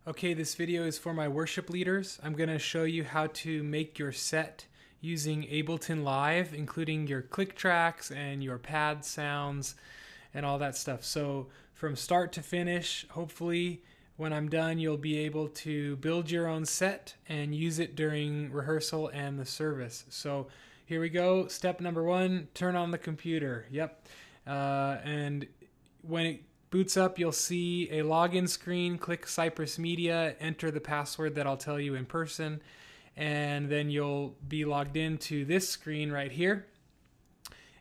Okay, this video is for my worship leaders. I'm going to show you how to make your set using Ableton Live, including your click tracks and your pad sounds and all that stuff. So from start to finish, hopefully when I'm done, you'll be able to build your own set and use it during rehearsal and the service. So here we go. Step number one, turn on the computer. Yep. And when it boots up, you'll see a login screen. Click Cypress Media, enter the password that I'll tell you in person, and then you'll be logged into this screen right here.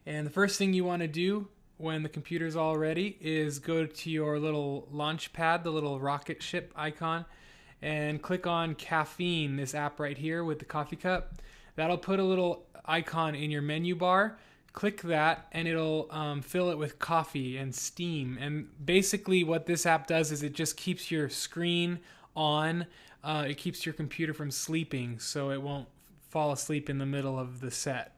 And the first thing you want to do when the computer's all ready is go to your little launch pad, the little rocket ship icon, and click on Caffeine, this app right here with the coffee cup. That'll put a little icon in your menu bar. Click that and it'll fill it with coffee and steam. And basically what this app does is it just keeps your screen on. It keeps your computer from sleeping so it won't fall asleep in the middle of the set.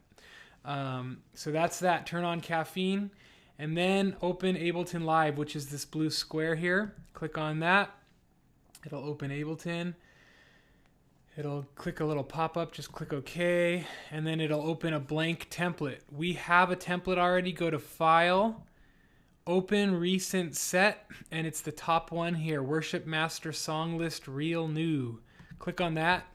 So that's that. Turn on Caffeine and then open Ableton Live, which is this blue square here. Click on that. It'll open Ableton. It'll click a little pop-up, just click OK, and then it'll open a blank template. We have a template already. Go to File, Open Recent Set, and it's the top one here, Worship Master Song List Real New. Click on that,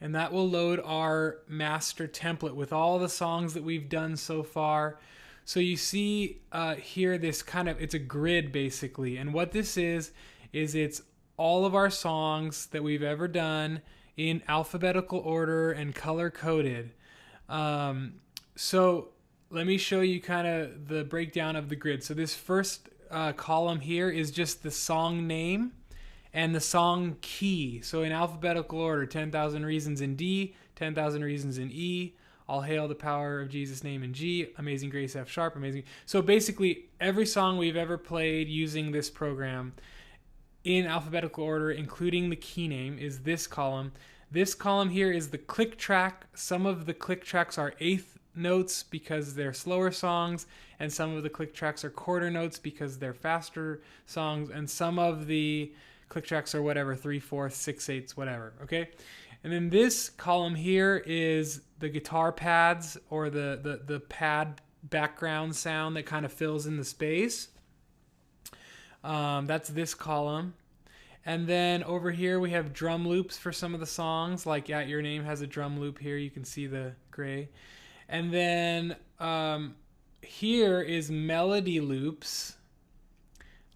and that will load our master template with all the songs that we've done so far. So you see here this it's a grid basically, and what this is it's all of our songs that we've ever done in alphabetical order and color coded. So let me show you the breakdown of the grid. So this first column here is just the song name and the song key. So in alphabetical order, 10,000 Reasons in D, 10,000 Reasons in E, All Hail the Power of Jesus' Name in G, Amazing Grace F sharp, Amazing. So basically every song we've ever played using this program in alphabetical order, including the key name, is this column. This column here is the click track. Some of the click tracks are eighth notes because they're slower songs, and some of the click tracks are quarter notes because they're faster songs, and some of the click tracks are whatever, 3/4, 6/8, whatever, okay? And then this column here is the guitar pads, or the pad background sound that kind of fills in the space. That's this column. And then over here we have drum loops for some of the songs, like At Your Name has a drum loop here. You can see the gray. And then here is melody loops,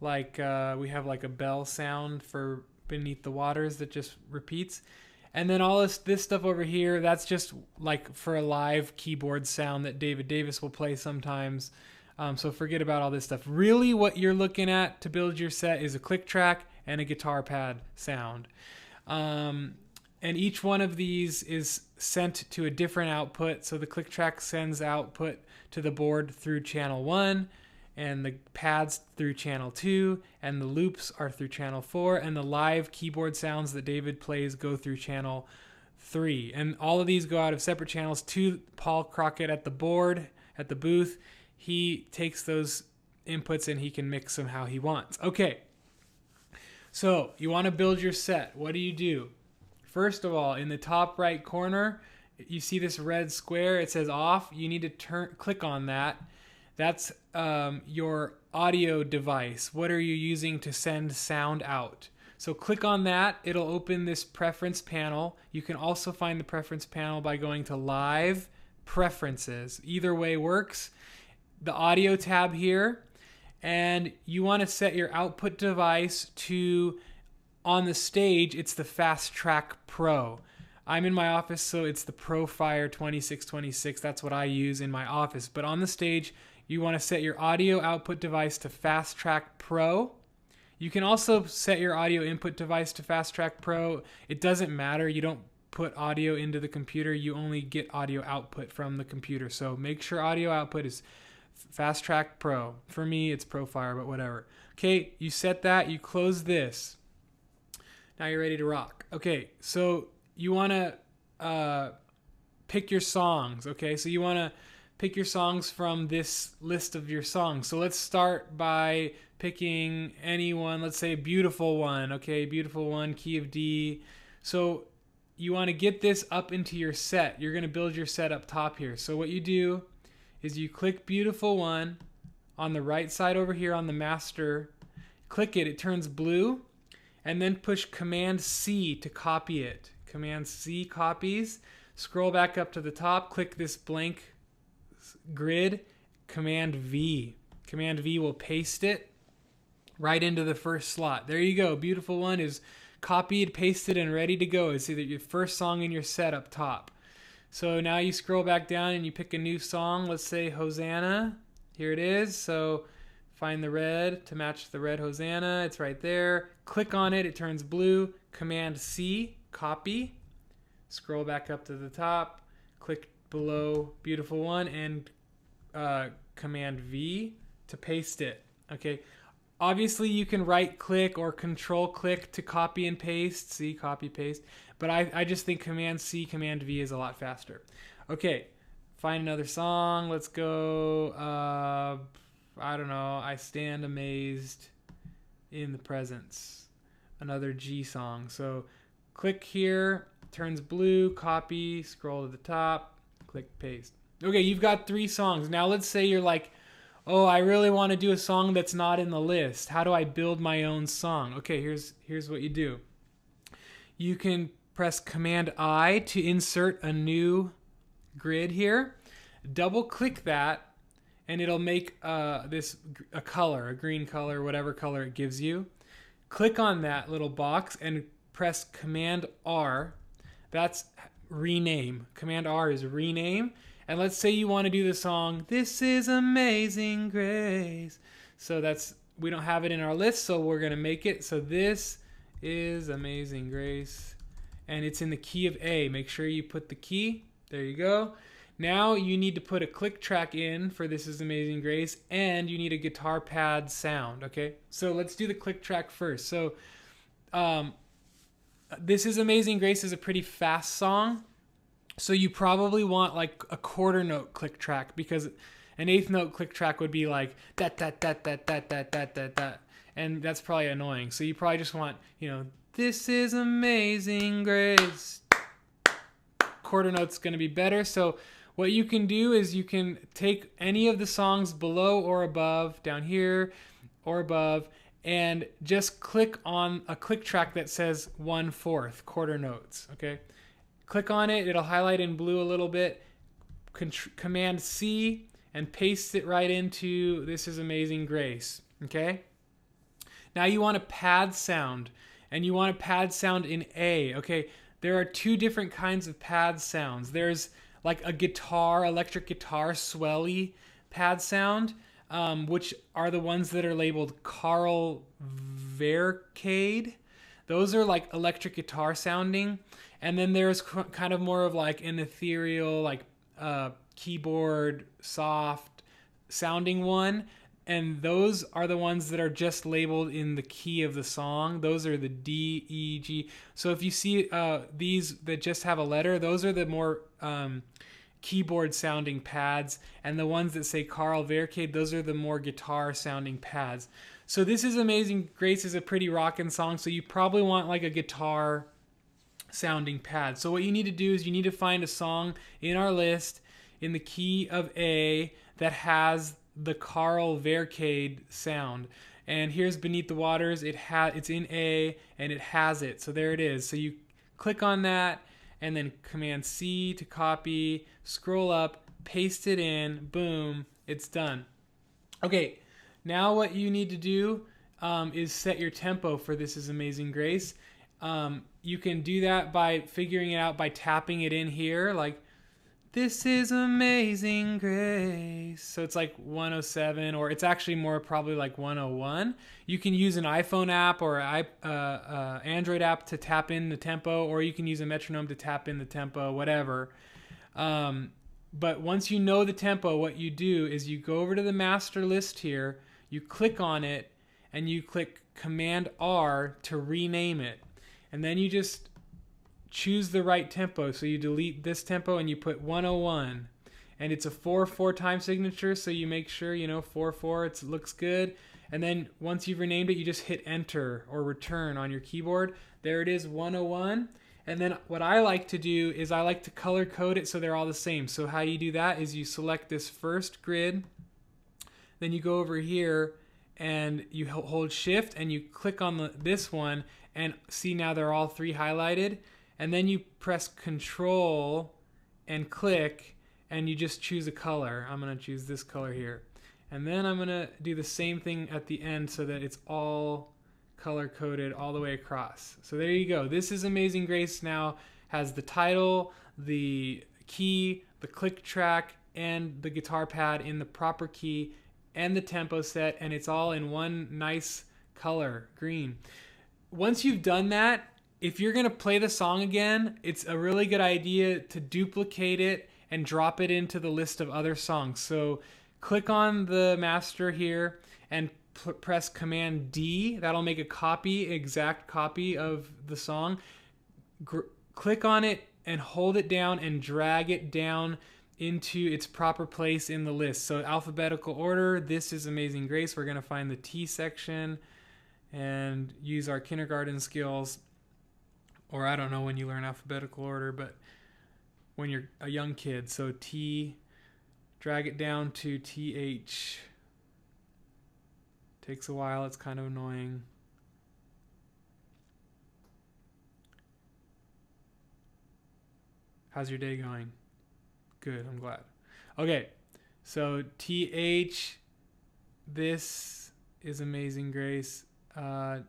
like we have like a bell sound for Beneath the Waters that just repeats. And then all this stuff over here, that's just like for a live keyboard sound that David Davis will play sometimes. So forget about all this stuff. Really what you're looking at to build your set is a click track and a guitar pad sound. And each one of these is sent to a different output. So the click track sends output to the board through channel 1, and the pads through channel 2, and the loops are through channel 4, and the live keyboard sounds that David plays go through channel 3. And all of these go out of separate channels to Paul Crockett at the board, at the booth. He takes those inputs and he can mix them how he wants. Okay, so you want to build your set. What do? First of all, in the top right corner, you see this red square. It says off. You need to click on that. That's your audio device. What are you using to send sound out? So click on that. It'll open this preference panel. You can also find the preference panel by going to Live, Preferences. Either way works. The audio tab here, and you want to set your output device to, on the stage, it's the Fast Track Pro. I'm in my office, so it's the ProFire 2626. That's what I use in my office. But on the stage, you want to set your audio output device to Fast Track Pro. You can also set your audio input device to Fast Track Pro. It doesn't matter. You don't put audio into the computer. You only get audio output from the computer. So make sure audio output is Fast Track Pro. For me, it's ProFire, but whatever. Okay, you set that. You close this. Now you're ready to rock. Okay, so you want to pick your songs. Okay, so you want to pick your songs from this list of your songs. So let's start by picking anyone, let's say Beautiful One, okay, Beautiful One, key of D. So you want to get this up into your set. You're going to build your set up top here. So what you do is you click Beautiful One on the right side over here on the master, click it, it turns blue, and then push Command C to copy it. Command C copies, scroll back up to the top, click this blank grid, Command V. Command V will paste it right into the first slot. There you go. Beautiful One is copied, pasted, and ready to go. It's either your first song in your set up top. So now you scroll back down and you pick a new song. Let's say Hosanna. Here it is. So find the red to match the red Hosanna. It's right there. Click on it. It turns blue. Command C, copy. Scroll back up to the top. Click below Beautiful One and Command V to paste it. Okay. Obviously, you can right click or control click to copy and paste. See, copy, paste. But I just think Command C, Command V is a lot faster. Okay. Find another song. Let's go. I don't know. I stand amazed in the presence. Another G song. So click here. Turns blue. Copy. Scroll to the top. Click paste. Okay, you've got 3 songs. Now let's say you're like, oh, I really want to do a song that's not in the list. How do I build my own song? Okay, here's what you do. You can press Command I to insert a new grid here. Double click that and it'll make a color, a green color, whatever color it gives you. Click on that little box and press Command R. That's rename. Command R is rename. And let's say you want to do the song, This is Amazing Grace. So we don't have it in our list, so we're going to make it. So This is Amazing Grace. And it's in the key of A. Make sure you put the key. There you go. Now you need to put a click track in for This is Amazing Grace, and you need a guitar pad sound, okay? So let's do the click track first. So This is Amazing Grace is a pretty fast song. So you probably want like a quarter note click track, because an eighth note click track would be like that, and that's probably annoying. So you probably just want, This is Amazing Grace. Quarter note's going to be better. So what you can do is you can take any of the songs below or above, down here or above, and just click on a click track that says 1/4 quarter notes, okay? Click on it, it'll highlight in blue a little bit. Command C and paste it right into This is Amazing Grace, okay? Now you want a pad sound, and you want a pad sound in A, okay? There are 2 different kinds of pad sounds. There's like a electric guitar swelly pad sound, which are the ones that are labeled Carl Vercade. Those are like electric guitar sounding. And then there's kind of more of like an ethereal, like keyboard, soft sounding one. And those are the ones that are just labeled in the key of the song. Those are the D, E, G. So if you see these that just have a letter, those are the more keyboard sounding pads. And the ones that say Carl Vercade, those are the more guitar sounding pads. So This is Amazing Grace is a pretty rockin' song. So you probably want like a guitar sounding pad. So what you need to do is you need to find a song in our list in the key of A that has the Carl Vercade sound. And here's Beneath the Waters. It's in A and it has it. So there it is. So you click on that and then Command C to copy, scroll up, paste it in, boom, it's done. Okay, now what you need to do is set your tempo for This is Amazing Grace. You can do that by figuring it out by tapping it in here, like This is Amazing Grace. So it's like 107, or it's actually more probably like 101. You can use an iPhone app or Android app to tap in the tempo, or you can use a metronome to tap in the tempo, whatever. But once you know the tempo, what you do is you go over to the master list here, you click on it, and you click Command R to rename it. And then you just choose the right tempo. So you delete this tempo and you put 101. And it's a 4/4 time signature, so you make sure, 4/4, it looks good. And then once you've renamed it, you just hit enter or return on your keyboard. There it is, 101. And then what I like to do is I like to color code it so they're all the same. So how you do that is you select this first grid, then you go over here and you hold shift and you click on this one, and see now they're all three highlighted. And then you press control and click and you just choose a color. I'm going to choose this color here. And then I'm going to do the same thing at the end so that it's all color coded all the way across. So there you go. This is Amazing Grace now has the title, the key, the click track, and the guitar pad in the proper key, and the tempo set, and it's all in one nice color, green. Once you've done that, if you're going to play the song again, it's a really good idea to duplicate it and drop it into the list of other songs. So click on the master here and press Command D. That'll make a copy, exact copy of the song. Click on it and hold it down and drag it down into its proper place in the list. So alphabetical order, this is Amazing Grace. We're going to find the T section and use our kindergarten skills. Or I don't know when you learn alphabetical order, but when you're a young kid. So T, drag it down to TH. Takes a while, it's kind of annoying. How's your day going? Good, I'm glad. Okay, so TH, this is Amazing Grace. THE,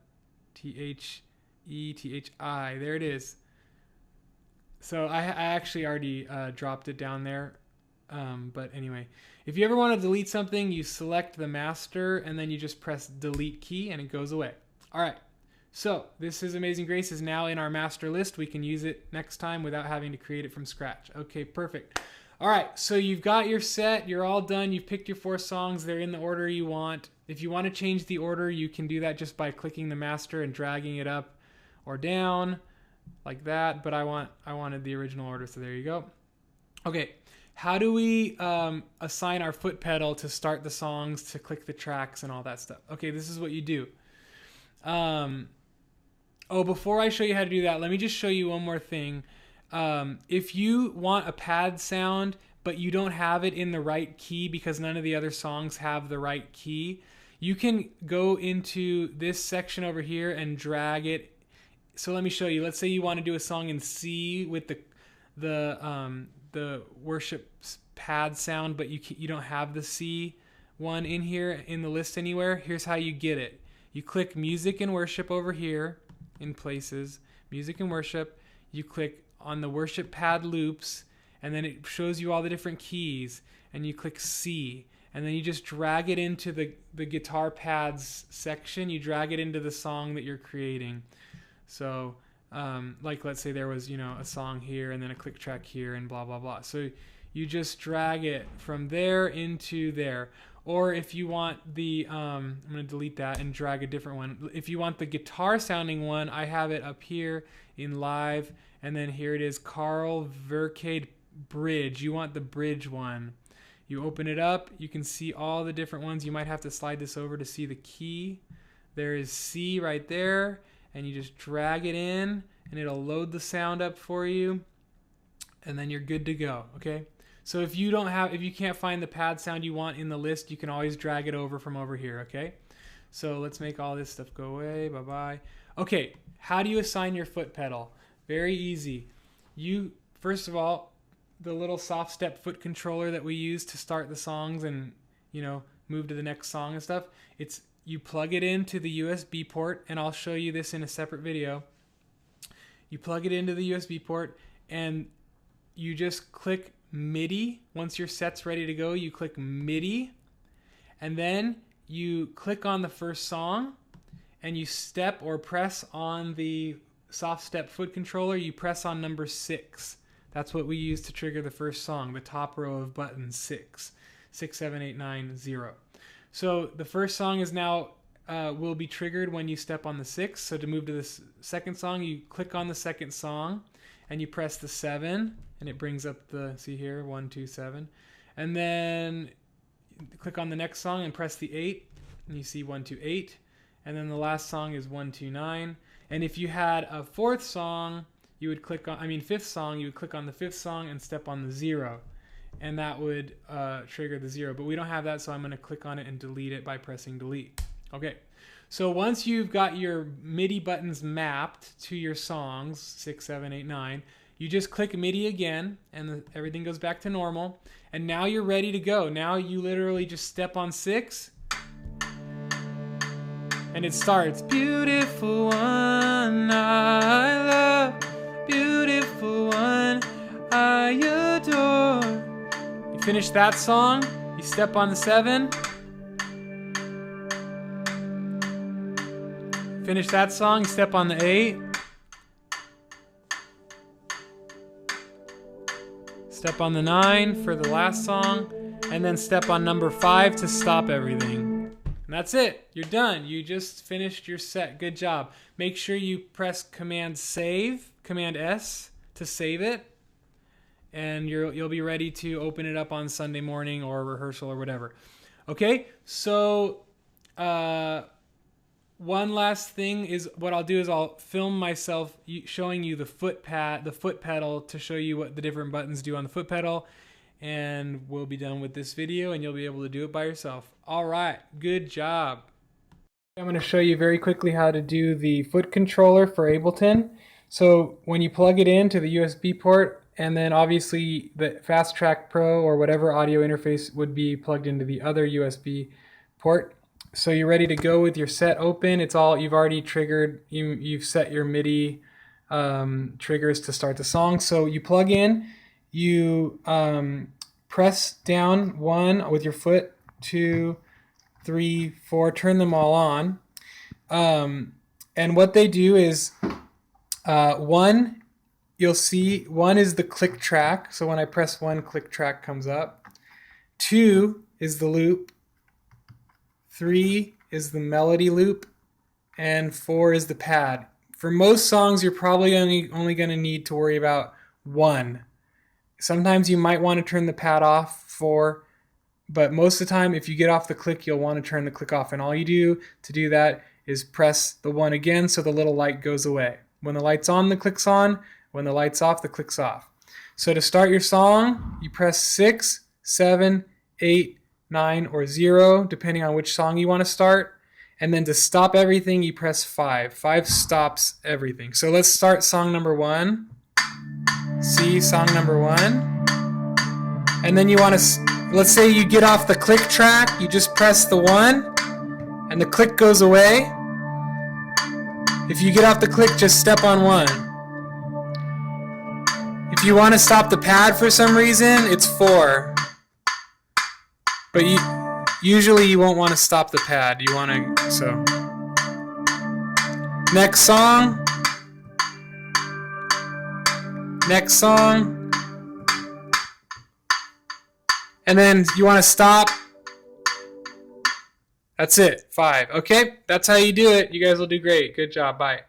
THI, there it is. So I actually already dropped it down there. But anyway, if you ever want to delete something, you select the master and then you just press delete key and it goes away. All right. So this is Amazing Grace is now in our master list. We can use it next time without having to create it from scratch. Okay, perfect. All right. So you've got your set. You're all done. You've picked your 4 songs. They're in the order you want. If you want to change the order, you can do that just by clicking the master and dragging it up or down like that. But I wanted the original order. So there you go. Okay. How do we assign our foot pedal to start the songs, to click the tracks and all that stuff? Okay, this is what you do. Before I show you how to do that, let me just show you one more thing. If you want a pad sound, but you don't have it in the right key because none of the other songs have the right key, you can go into this section over here and drag it. So let me show you. Let's say you want to do a song in C with the worship pad sound, but you don't have the C one in here in the list anywhere. Here's how you get it. You click Music and Worship over here in Places, Music and Worship. You click on the worship pad loops, and then it shows you all the different keys, and you click C, and then you just drag it into the guitar pads section. You drag it into the song that you're creating. So like let's say there was, a song here and then a click track here and blah, blah, blah. So you just drag it from there into there. Or if you want the, I'm going to delete that and drag a different one. If you want the guitar sounding one, I have it up here in live. And then here it is, Carl Vercade Bridge. You want the bridge one. You open it up. You can see all the different ones. You might have to slide this over to see the key. There is C right there. And you just drag it in and it'll load the sound up for you, and then you're good to go. Okay, so if you can't find the pad sound you want in the list, you can always drag it over from over here. Okay, so let's make all this stuff go away. Bye. Okay, how do you assign your foot pedal? Very easy. First of all, the little soft step foot controller that we use to start the songs and move to the next song and stuff, you plug it into the USB port, and I'll show you this in a separate video. You plug it into the USB port, and you just click MIDI. Once your set's ready to go, you click MIDI, and then you click on the first song, and you step or press on the soft step foot controller. You press on number 6. That's what we use to trigger the first song, the top row of buttons, 6. 6, 7, 8, 9, 0. So the first song is now will be triggered when you step on the 6. So to move to the second song, you click on the second song and you press the 7, and it brings up see here, 1, 2, 7. And then click on the next song and press the 8, and you see 1, 2, 8, and then the last song is 1, 2, 9. And if you had a fourth song, you would click on, fifth song, you would click on the fifth song and step on the 0, and that would trigger the 0. But we don't have that, so I'm going to click on it and delete it by pressing delete. Okay, so once you've got your MIDI buttons mapped to your songs 6, 7, 8, 9, you just click MIDI again, and everything goes back to normal. And now you're ready to go. Now you literally just step on 6, and it starts. Beautiful one, I love. Beautiful one, I adore. You finish that song, you step on the 7. Finish that song, you step on the 8. Step on the 9 for the last song, and then step on number 5 to stop everything. And that's it. You're done. You just finished your set. Good job. Make sure you press Command S to save it, and you'll be ready to open it up on Sunday morning or rehearsal or whatever. Okay, so one last thing is what I'll do is I'll film myself showing you the foot pedal to show you what the different buttons do on the foot pedal, and we'll be done with this video and you'll be able to do it by yourself. All right, good job. I'm going to show you very quickly how to do the foot controller for Ableton. So when you plug it into the USB port, and then obviously the Fast Track Pro or whatever audio interface would be plugged into the other USB port. So you're ready to go with your set open. It's all you've already triggered. You've set your MIDI triggers to start the song. So you plug in, you press down 1 with your foot, 2, 3, 4, turn them all on. And what they do is 1, you'll see 1 is the click track. So when I press 1, click track comes up. 2 is the loop. 3 is the melody loop, and 4 is the pad. For most songs, you're probably only going to need to worry about 1. Sometimes you might want to turn the pad off, 4, but most of the time, if you get off the click, you'll want to turn the click off, and all you do to do that is press the 1 again so the little light goes away. When the light's on, the click's on. When the light's off, the click's off. So to start your song, you press 6, 7, 8, 9, or 0, depending on which song you want to start. And then to stop everything, you press 5. 5 stops everything. So let's start song number 1. See, song number 1. And then you want to, let's say you get off the click track, you just press the 1, and the click goes away. If you get off the click, just step on 1. If you want to stop the pad for some reason, it's 4. But usually you won't want to stop the pad. You want to, so. Next song. Next song. And then you want to stop. That's it. 5. Okay, that's how you do it. You guys will do great. Good job. Bye.